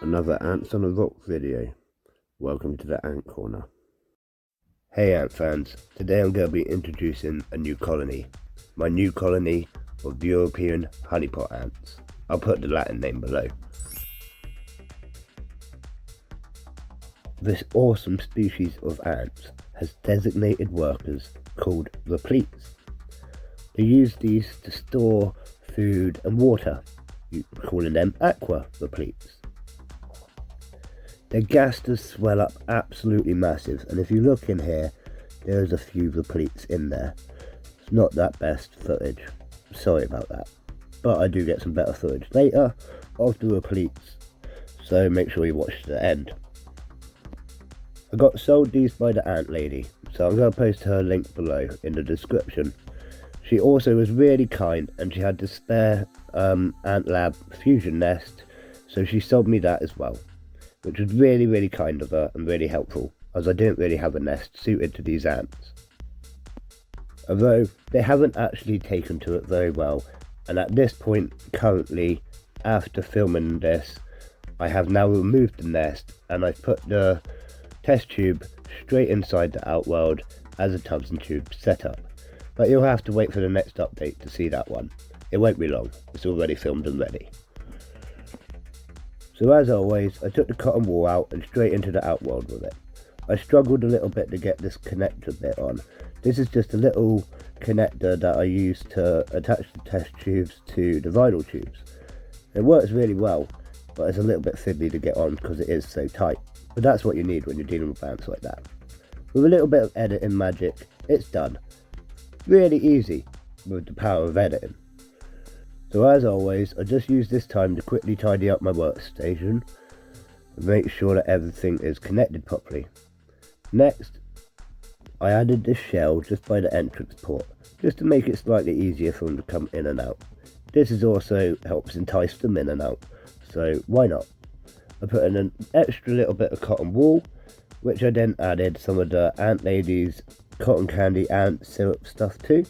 Another Ants on a Rock video. Welcome to the Ant Corner. Hey ant fans, today I'm going to be introducing a new colony. My new colony of European honeypot ants. I'll put the Latin name below. This awesome species of ants has designated workers called repleates. They use these to store food and water, calling them aqua repleates. Their gasters swell up absolutely massive, and if you look in here, there's a few repleates in there. It's not that best footage, sorry about that, but I do get some better footage later of the repleates, so make sure you watch to the end. I got sold these by the ant lady, so I'm going to post her link below in the description. She also was really kind, and she had the spare Ant Lab fusion nest, so she sold me that as well, which was really kind of her and really helpful, as I didn't really have a nest suited to these ants. Although they haven't actually taken to it very well, and at this point currently, after filming this, I have now removed the nest and I've put the test tube straight inside the outworld as a tubs and tubes setup. But you'll have to wait for the next update to see that one. It won't be long, it's already filmed and ready. So as always, I took the cotton wool out and straight into the outworld with it. I struggled a little bit to get this connector bit on. This is just a little connector that I use to attach the test tubes to the vinyl tubes. It works really well, but it's a little bit fiddly to get on because it is so tight. But that's what you need when you're dealing with ants like that. With a little bit of editing magic, it's done. Really easy with the power of editing. So as always, I just use this time to quickly tidy up my workstation and make sure that everything is connected properly. Next, I added this shell just by the entrance port, just to make it slightly easier for them to come in and out. This is also helps entice them in and out, so why not? I put in an extra little bit of cotton wool, which I then added some of the ant lady's cotton candy ant syrup stuff too.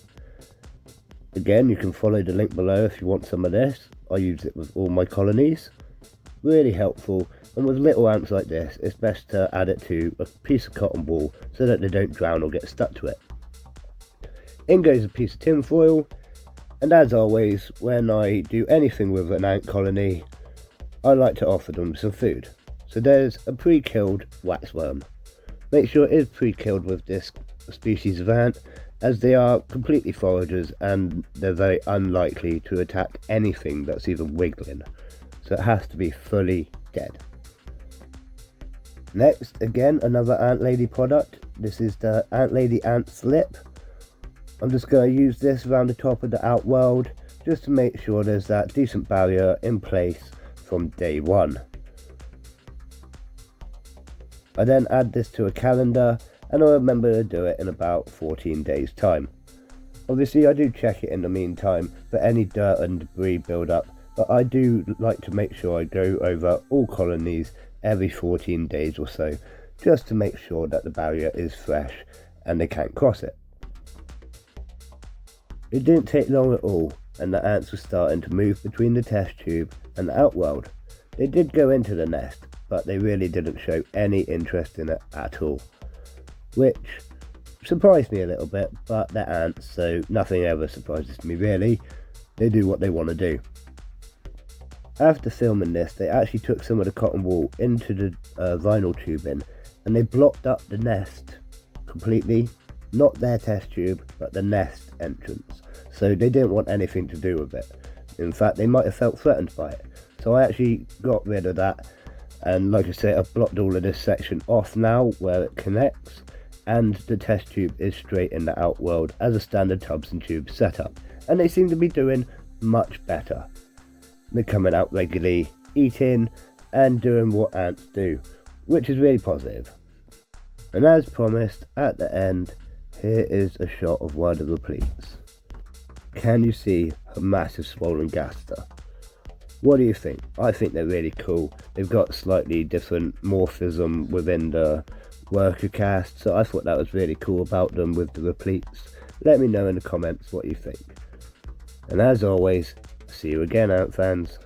Again, you can follow the link below if you want some of this. I use it with all my colonies. Really helpful, and with little ants like this, it's best to add it to a piece of cotton wool so that they don't drown or get stuck to it. In goes a piece of tin foil, and as always, when I do anything with an ant colony, I like to offer them some food. So there's a pre-killed waxworm. Make sure it is pre-killed with this species of ant, as they are completely foragers and they're very unlikely to attack anything that's even wiggling, so it has to be fully dead. Next, again, another ant lady product. This is the ant lady ant slip. I'm just going to use this around the top of the outworld just to make sure there's that decent barrier in place from day one. I then add this to a calendar, and I remember to do it in about 14 days time. Obviously I do check it in the meantime for any dirt and debris build up, but I do like to make sure I go over all colonies every 14 days or so, just to make sure that the barrier is fresh and they can't cross it. It didn't take long at all, and the ants were starting to move between the test tube and the outworld. They did go into the nest, but they really didn't show any interest in it at all, which surprised me a little bit, but they're ants, so nothing ever surprises me really. They do what they want to do. After filming this, they actually took some of the cotton wool into the vinyl tubing, and they blocked up the nest completely. Not their test tube, but the nest entrance, so they didn't want anything to do with it. In fact, they might have felt threatened by it, so I actually got rid of that. And like I say, I've blocked all of this section off now where it connects, and the test tube is straight in the outworld as a standard tubs and tubes setup, and they seem to be doing much better. They're coming out regularly, eating and doing what ants do, which is really positive. And as promised, at the end, here is a shot of one of the repleates. Can you see a massive swollen gaster? What do you think? I think they're really cool. They've got slightly different morphism within the worker cast, so I thought that was really cool about them with the repleates. Let me know in the comments what you think. And as always, see you again, ant fans.